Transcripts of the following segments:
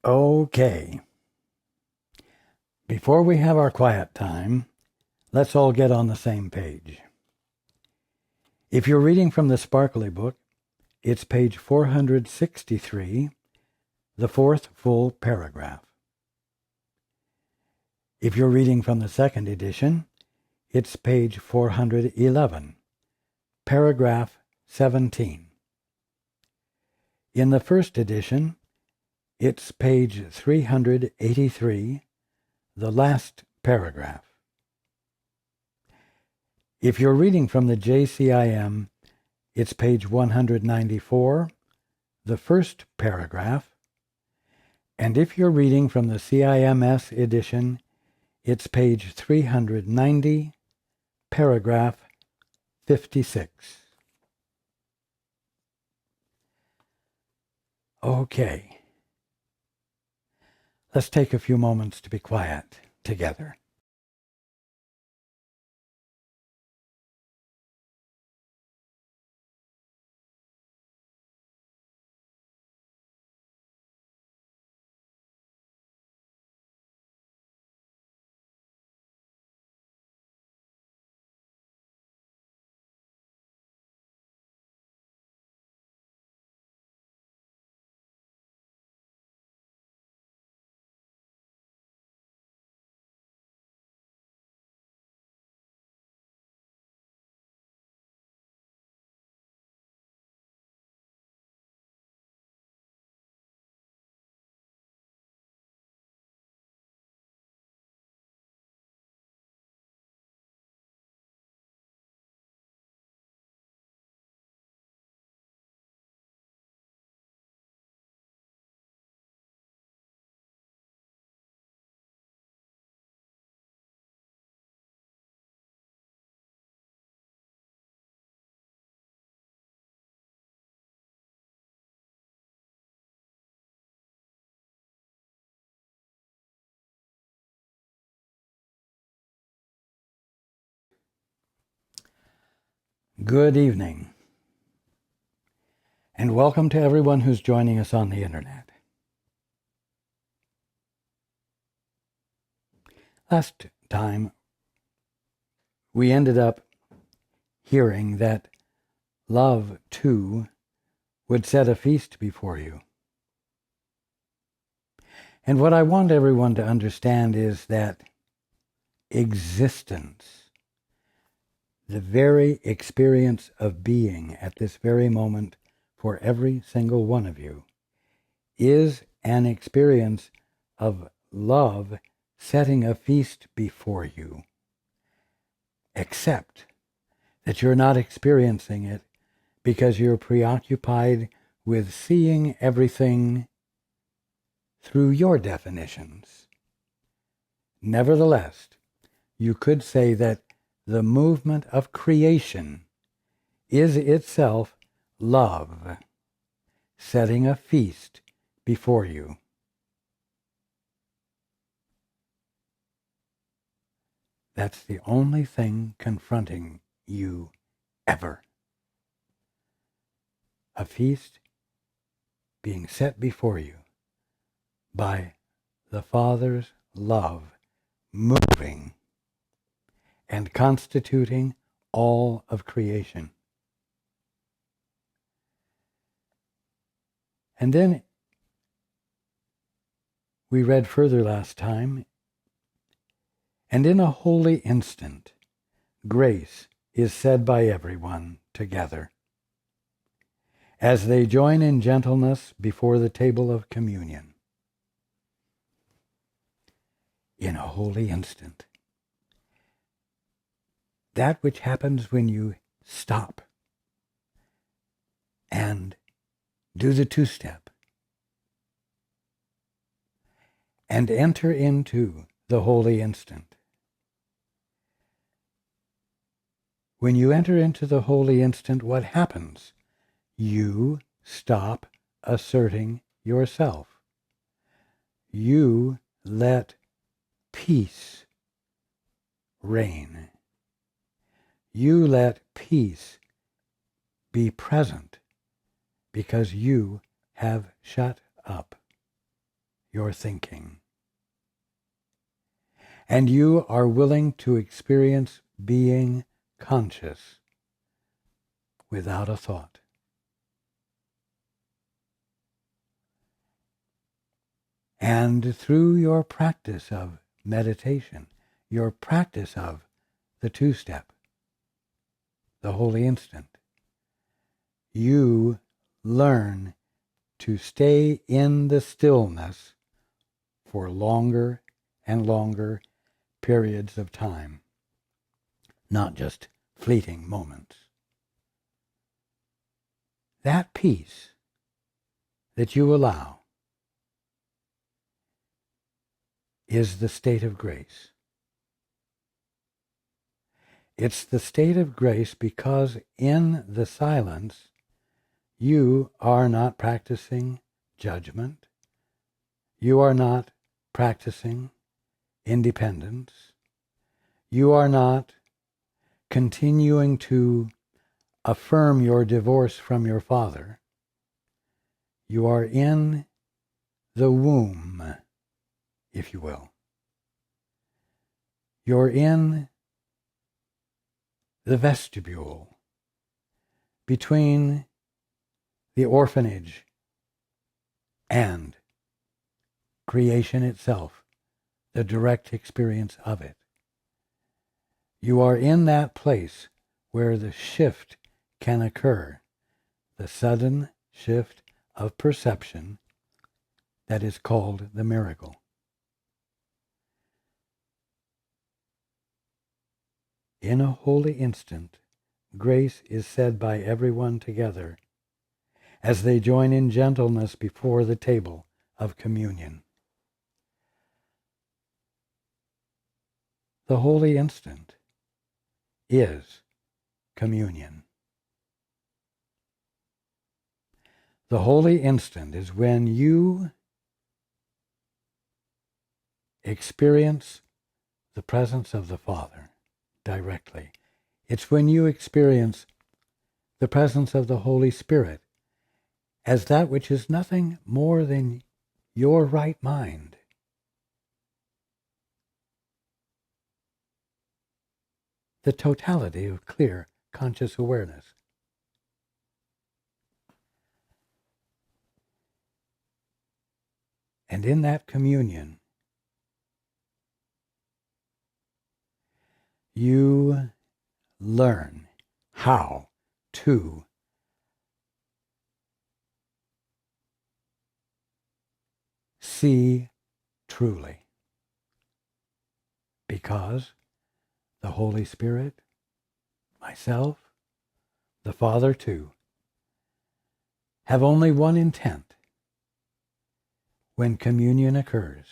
Okay. Before we have our quiet time, let's all get on the same page. If you're reading from the Sparkly book, it's page 463, the fourth full paragraph. If you're reading from the second edition, it's page 411, paragraph 17. In the first edition, it's page 383, the last paragraph. If you're reading from the JCIM, it's page 194, the first paragraph. And if you're reading from the CIMS edition, it's page 390, paragraph 56. Okay. Let's take a few moments to be quiet together. Good evening, and welcome to everyone who's joining us on the internet. Last time, we ended up hearing that love, too, would set a feast before you. And what I want everyone to understand is that existence, the very experience of being at this very moment for every single one of you, is an experience of love setting a feast before you, except that you're not experiencing it because you're preoccupied with seeing everything through your definitions. Nevertheless, you could say that the movement of creation is itself love, setting a feast before you. That's the only thing confronting you ever. A feast being set before you by the Father's love moving and constituting all of creation. And then we read further last time, and in a holy instant, grace is said by everyone together, as they join in gentleness before the table of communion. In a holy instant. That which happens when you stop and do the two-step and enter into the holy instant. When you enter into the holy instant, what happens? You stop asserting yourself. You let peace reign. You let peace be present because you have shut up. your thinking. And you are willing to experience being conscious without a thought. And through your practice of meditation, your practice of the two-step, the holy instant, you learn to stay in the stillness for longer and longer periods of time, not just fleeting moments. That peace that you allow is the state of grace. It's the state of grace because in the silence you are not practicing judgment. You are not practicing independence. You are not continuing to affirm your divorce from your father. You are in the womb, if you will. You're in the vestibule between the orphanage and creation itself, the direct experience of it. You are in that place where the shift can occur, the sudden shift of perception that is called the miracle. In a holy instant, grace is said by everyone together as they join in gentleness before the table of communion. The holy instant is communion. The holy instant is when you experience the presence of the Father directly. It's when you experience the presence of the Holy Spirit as that which is nothing more than your right mind. The totality of clear, conscious awareness. And in that communion, you learn how to see truly. Because the Holy Spirit, myself, the Father too, have only one intent when communion occurs,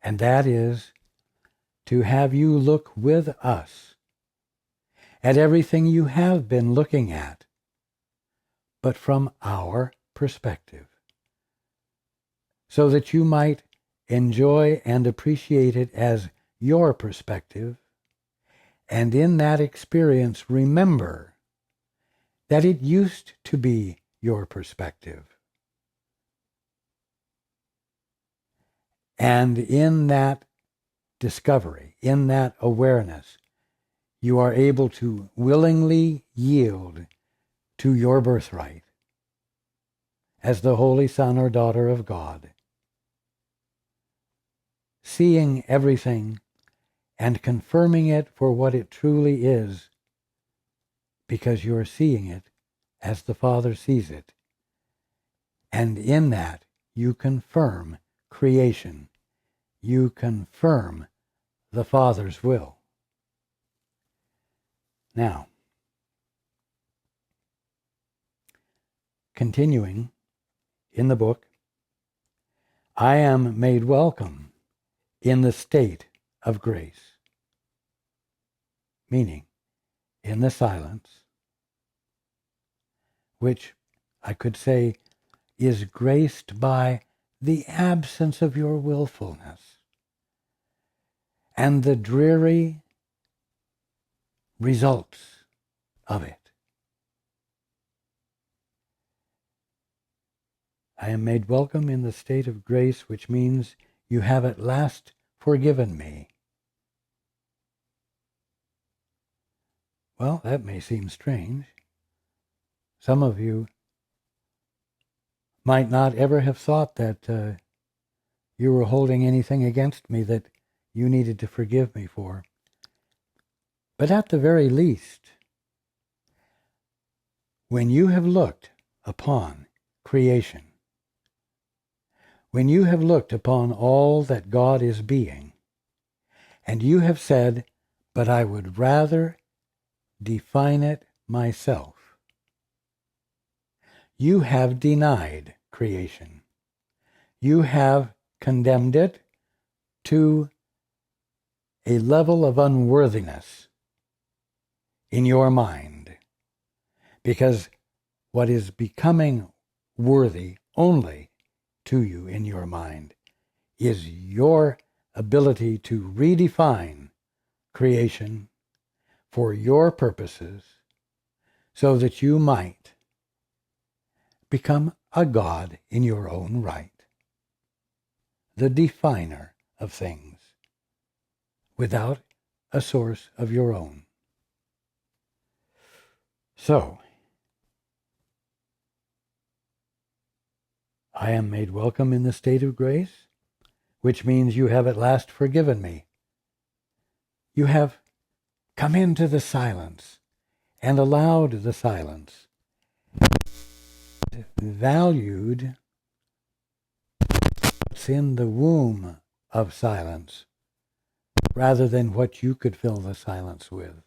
and that is to have you look with us at everything you have been looking at, but from our perspective, so that you might enjoy and appreciate it as your perspective, and in that experience remember that it used to be your perspective. And in that discovery, in that awareness, you are able to willingly yield to your birthright as the Holy Son or Daughter of God, seeing everything and confirming it for what it truly is, because you're seeing it as the Father sees it. And in that, you confirm creation. You confirm the Father's will. Now, continuing in the book, I am made welcome in the state of grace, meaning in the silence, which I could say is graced by the absence of your willfulness and the dreary results of it. I am made welcome in the state of grace, which means you have at last forgiven me. Well, that may seem strange. Some of you might not ever have thought that you were holding anything against me that you needed to forgive me for. But at the very least, when you have looked upon creation, when you have looked upon all that God is being, and you have said, but I would rather define it myself, you have denied creation. You have condemned it to a level of unworthiness in your mind, because what is becoming worthy only to you in your mind is your ability to redefine creation for your purposes so that you might become a God in your own right, the definer of things, without a source of your own. So, I am made welcome in the state of grace, which means you have at last forgiven me. You have come into the silence and allowed the silence, valued what's in the womb of silence rather than what you could fill the silence with.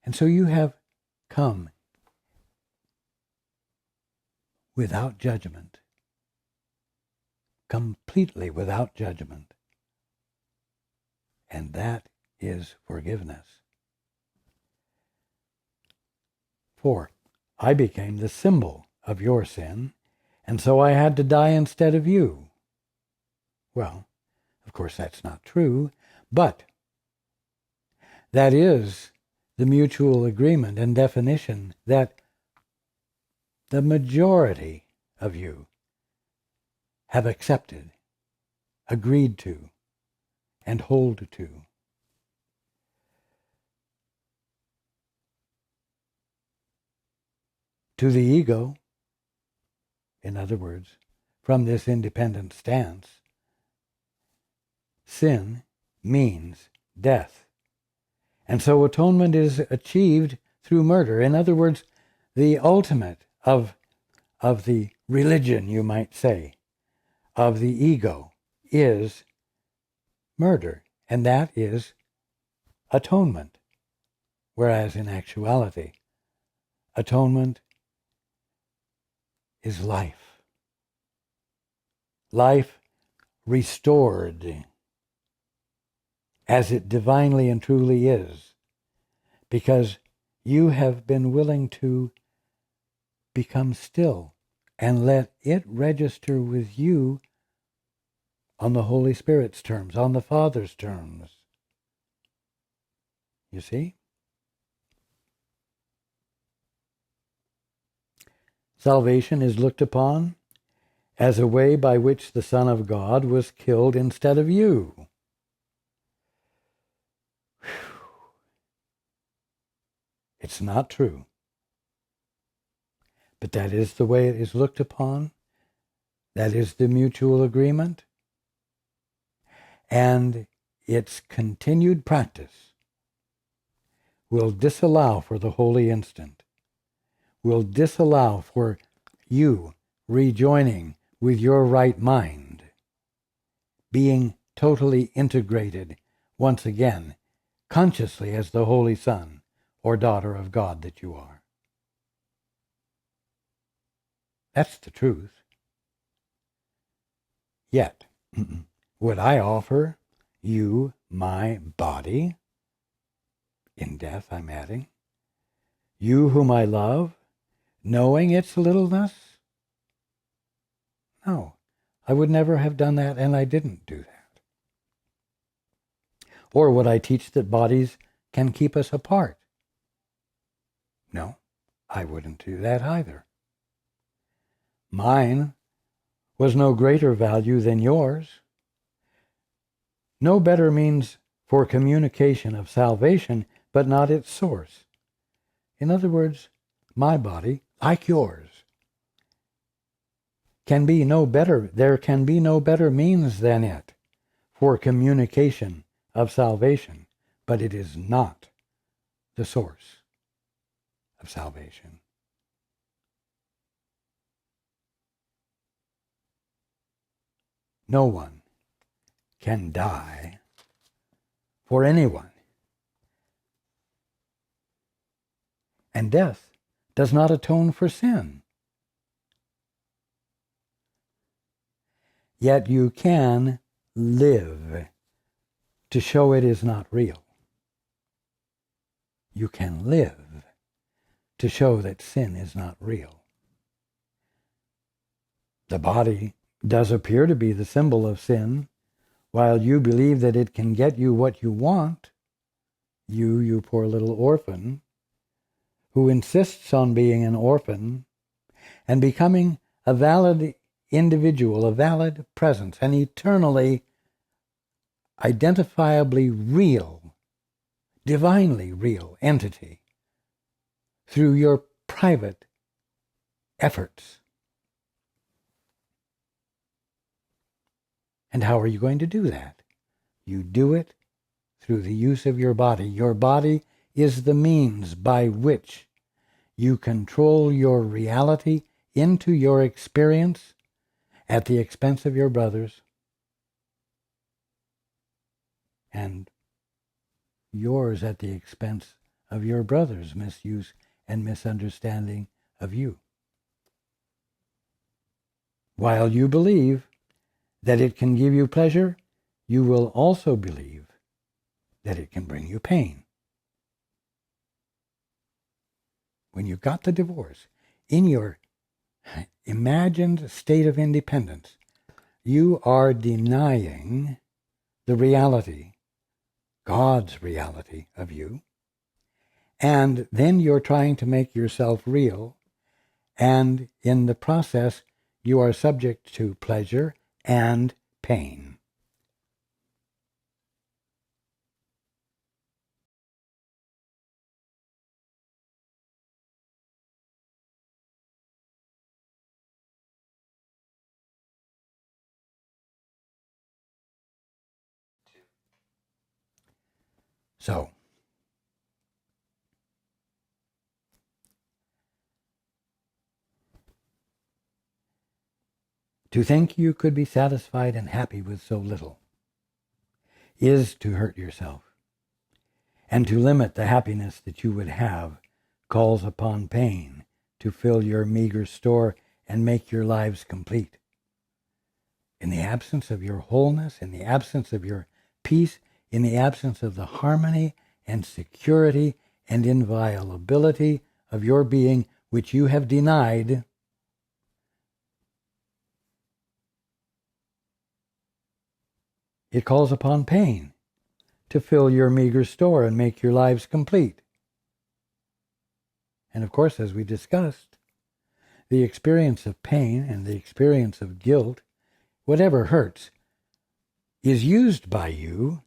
And so you have come without judgment, completely without judgment. And that is forgiveness. 4. I became the symbol of your sin, and so I had to die instead of you. Well, of course that's not true, but that is the mutual agreement and definition that the majority of you have accepted, agreed to, and hold to. To the ego, in other words, from this independent stance, sin means death. And so atonement is achieved through murder. In other words, the ultimate of the religion, you might say, of the ego is murder, and that is atonement. Whereas in actuality, atonement is life. Life restored as it divinely and truly is, because you have been willing to become still and let it register with you on the Holy Spirit's terms, on the Father's terms. You see? Salvation is looked upon as a way by which the Son of God was killed instead of you. It's not true. But that is the way it is looked upon. That is the mutual agreement. And its continued practice will disallow for the holy instant, will disallow for you rejoining with your right mind, being totally integrated once again, consciously as the Holy Son or daughter of God that you are. That's the truth. Yet, would I offer you my body, in death I'm adding, you whom I love, knowing its littleness? No, I would never have done that, and I didn't do that. Or would I teach that bodies can keep us apart? No, I wouldn't do that either. Mine was no greater value than yours. No better means for communication of salvation, but not its source. In other words, my body, like yours, can be no better. There can be no better means than it for communication of salvation, but it is not the source of salvation. No one can die for anyone. And death does not atone for sin. Yet you can live to show it is not real. You can live to show that sin is not real. The body does appear to be the symbol of sin, while you believe that it can get you what you want. You poor little orphan, who insists on being an orphan and becoming a valid individual, a valid presence, an eternally identifiably real, divinely real entity through your private efforts. And how are you going to do that? You do it through the use of your body. Your body is the means by which you control your reality into your experience at the expense of your brothers and yours at the expense of your brother's misuse and misunderstanding of you. While you believe that it can give you pleasure, you will also believe that it can bring you pain. When you got the divorce, in your imagined state of independence, you are denying the reality, God's reality of you, and then you're trying to make yourself real, and in the process you are subject to pleasure and pain. So, to think you could be satisfied and happy with so little is to hurt yourself. And to limit the happiness that you would have calls upon pain to fill your meager store and make your lives complete. In the absence of your wholeness, in the absence of your peace, in the absence of the harmony and security and inviolability of your being, which you have denied, it calls upon pain to fill your meager store and make your lives complete. And of course, as we discussed, the experience of pain and the experience of guilt, whatever hurts, is used by you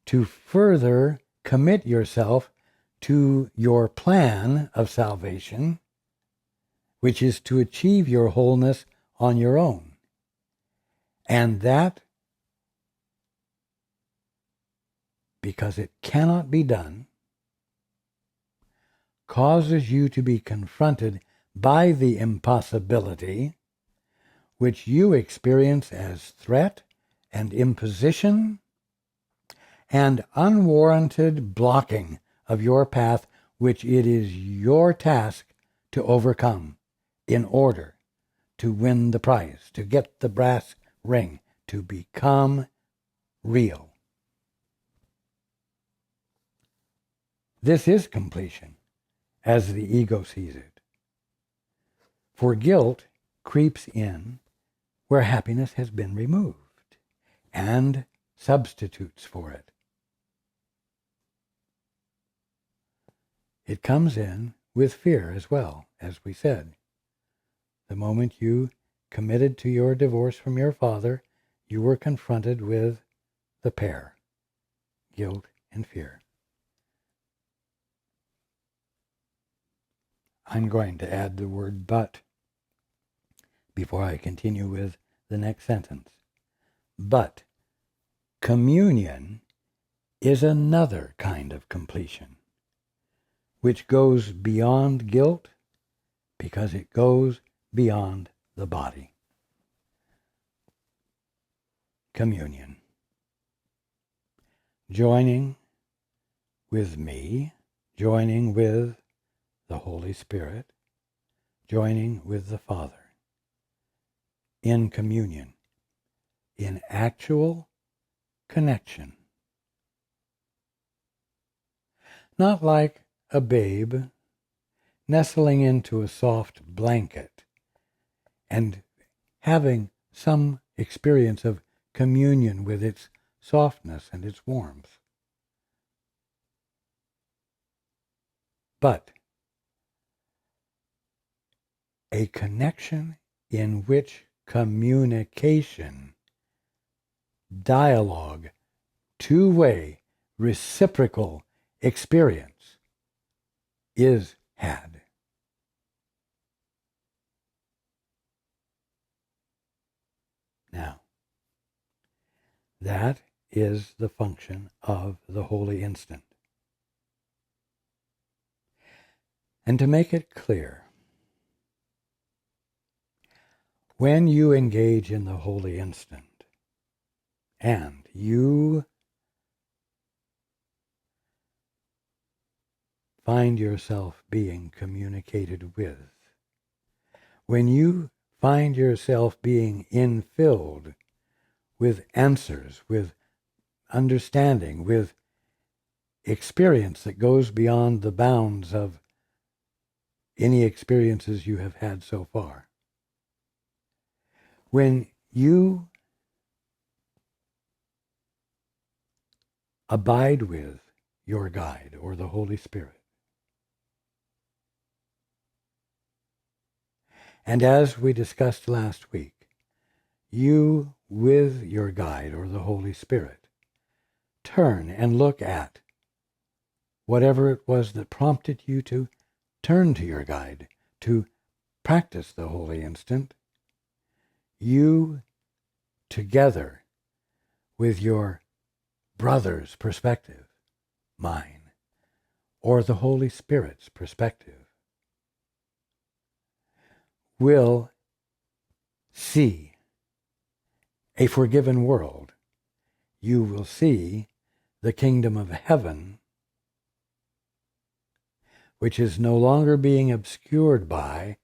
to further commit yourself to your plan of salvation, which is to achieve your wholeness on your own. And that, because it cannot be done, causes you to be confronted by the impossibility which you experience as threat and imposition and unwarranted blocking of your path, which it is your task to overcome in order to win the prize, to get the brass ring, to become real. This is completion, as the ego sees it. For guilt creeps in where happiness has been removed and substitutes for it. It comes in with fear as well, as we said. The moment you committed to your divorce from your father, you were confronted with the pair, guilt and fear. I'm going to add the word but before I continue with the next sentence. But communion is another kind of completion, which goes beyond guilt because it goes beyond the body. Communion. Joining with me, joining with the Holy Spirit, joining with the Father in communion, in actual connection. Not like a babe nestling into a soft blanket and having some experience of communion with its softness and its warmth. But a connection in which communication, dialogue, two-way, reciprocal experience is had. Now, that is the function of the holy instant. And to make it clear, when you engage in the holy instant and you find yourself being communicated with, when you find yourself being infilled with answers, with understanding, with experience that goes beyond the bounds of any experiences you have had so far. When you abide with your guide or the Holy Spirit, and as we discussed last week, you with your guide or the Holy Spirit turn and look at whatever it was that prompted you to turn to your guide, to practice the holy instant. You, together with your brother's perspective, mine, or the Holy Spirit's perspective, will see a forgiven world. You will see the kingdom of heaven, which is no longer being obscured by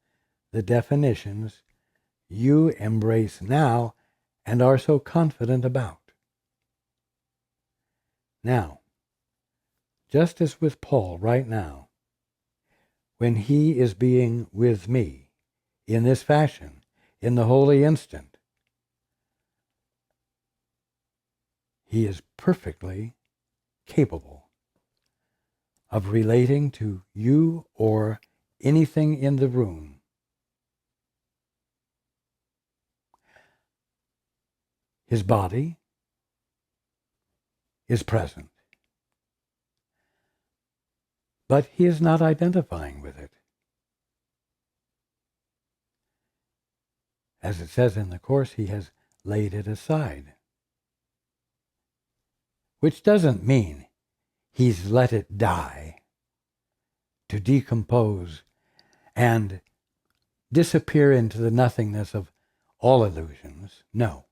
the definitions you embrace now and are so confident about. Now, just as with Paul right now, when he is being with me in this fashion, in the holy instant, he is perfectly capable of relating to you or anything in the room. His body is present, but he is not identifying with it. As it says in the Course, he has laid it aside. Which doesn't mean he's let it die, to decompose and disappear into the nothingness of all illusions. No.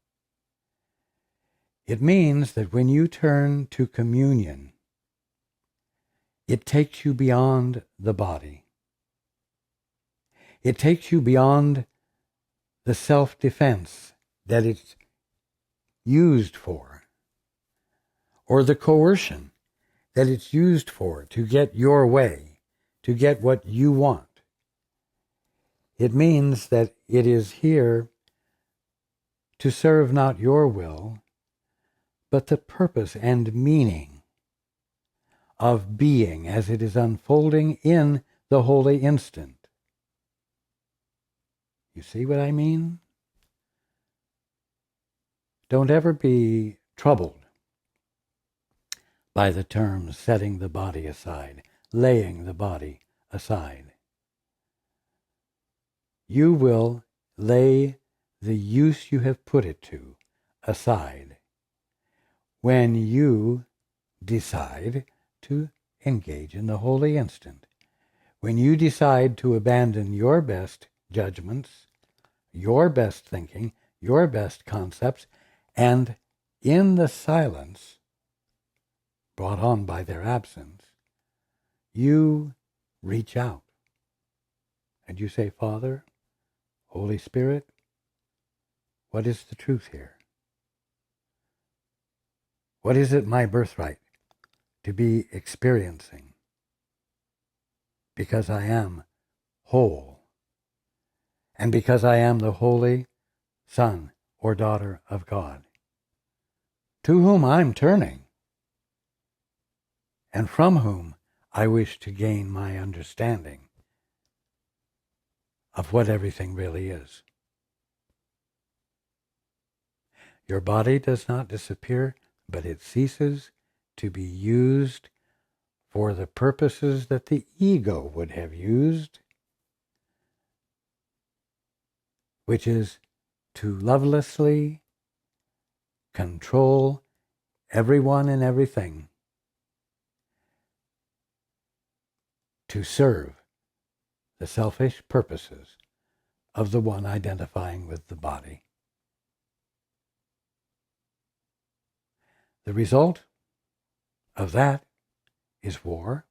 It means that when you turn to communion, it takes you beyond the body. It takes you beyond the self-defense that it's used for, or the coercion that it's used for to get your way, to get what you want. It means that it is here to serve not your will, but the purpose and meaning of being as it is unfolding in the holy instant. You see what I mean? Don't ever be troubled by the terms setting the body aside, laying the body aside. You will lay the use you have put it to aside when you decide to engage in the holy instant. When you decide to abandon your best judgments, your best thinking, your best concepts, and in the silence brought on by their absence, you reach out and you say, Father, Holy Spirit, what is the truth here? What is it my birthright to be experiencing? Because I am whole, and because I am the holy son or daughter of God, to whom I'm turning, and from whom I wish to gain my understanding of what everything really is. Your body does not disappear, but it ceases to be used for the purposes that the ego would have used, which is to lovelessly control everyone and everything, to serve the selfish purposes of the one identifying with the body. The result of that is war.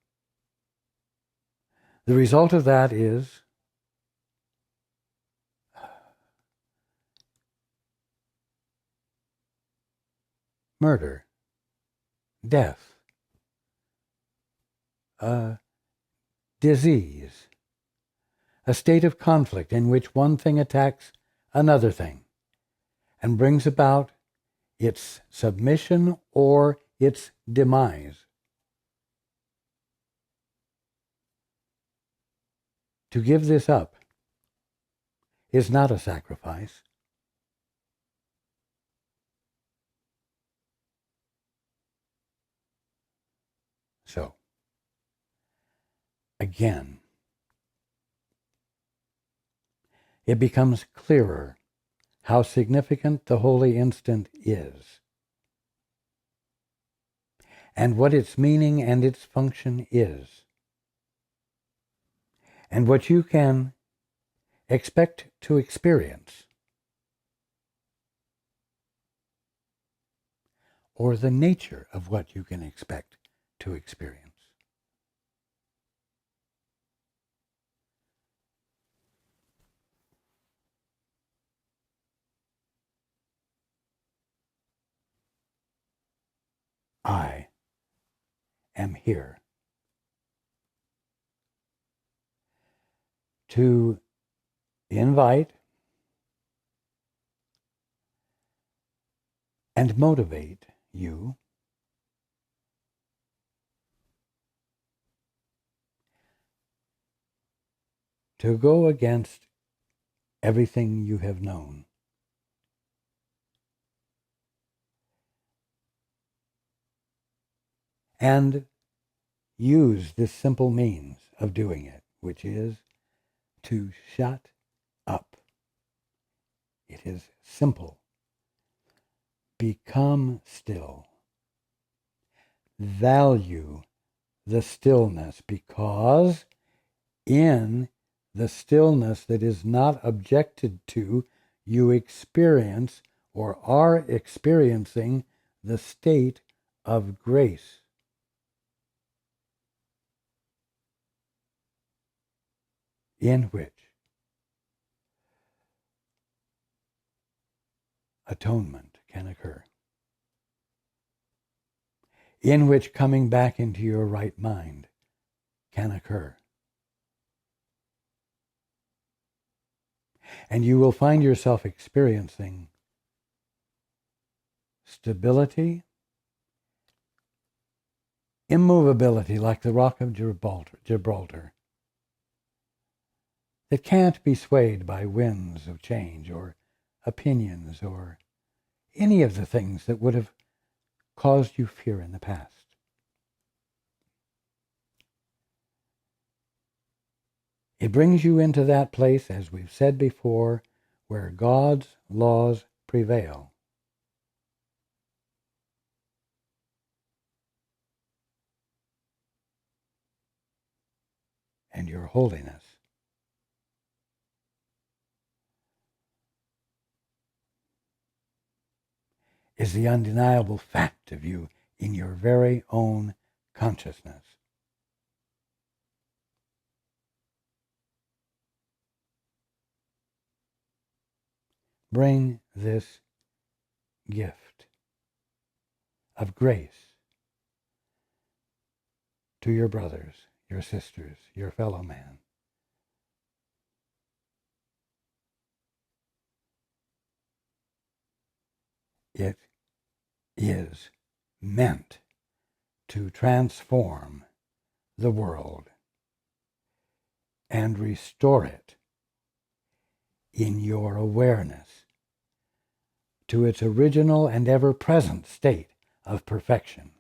The result of that is murder, death, disease, a state of conflict in which one thing attacks another thing and brings about its submission or its demise. To give this up is not a sacrifice. So, again, it becomes clearer how significant the holy instant is, and what its meaning and its function is, and what you can expect to experience, or the nature of what you can expect to experience. I am here to invite and motivate you to go against everything you have known. And use this simple means of doing it, which is to shut up. It is simple. Become still. Value the stillness, because in the stillness that is not objected to, you experience or are experiencing the state of grace. In which atonement can occur, in which coming back into your right mind can occur. And you will find yourself experiencing stability, immovability like the rock of Gibraltar, that can't be swayed by winds of change or opinions or any of the things that would have caused you fear in the past. It brings you into that place, as we've said before, where God's laws prevail. And your holiness is the undeniable fact of you in your very own consciousness. Bring this gift of grace to your brothers, your sisters, your fellow man. It is meant to transform the world and restore it in your awareness to its original and ever-present state of perfection.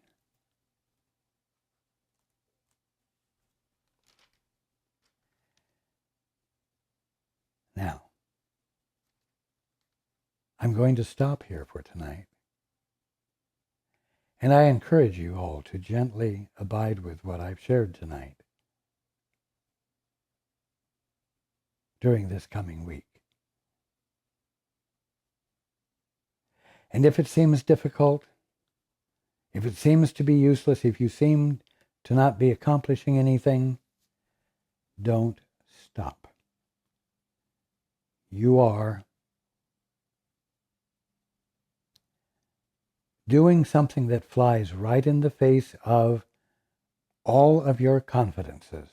Now, I'm going to stop here for tonight, and I encourage you all to gently abide with what I've shared tonight during this coming week. And if it seems difficult, if it seems to be useless, if you seem to not be accomplishing anything, don't stop. You are doing something that flies right in the face of all of your confidences.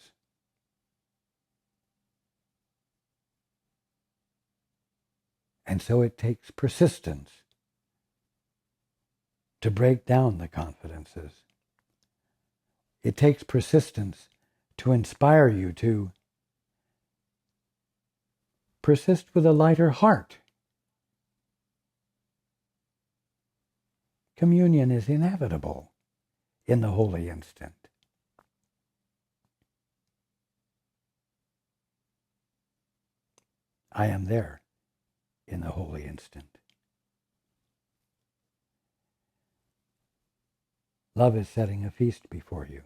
And so it takes persistence to break down the confidences. It takes persistence to inspire you to persist with a lighter heart. Communion is inevitable in the holy instant. I am there in the holy instant. Love is setting a feast before you.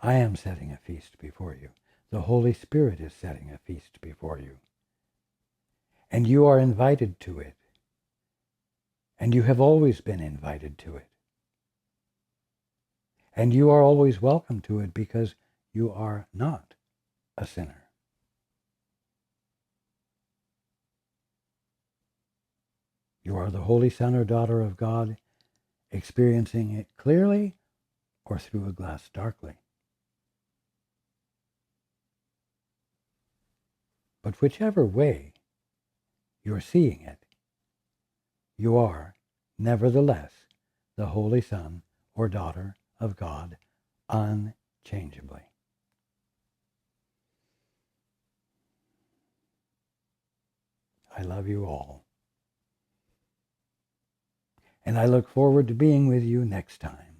I am setting a feast before you. The Holy Spirit is setting a feast before you. And you are invited to it. And you have always been invited to it. And you are always welcome to it because you are not a sinner. You are the holy son or daughter of God, experiencing it clearly or through a glass darkly. But whichever way you're seeing it, you are, nevertheless, the holy son or daughter of God unchangeably. I love you all. And I look forward to being with you next time.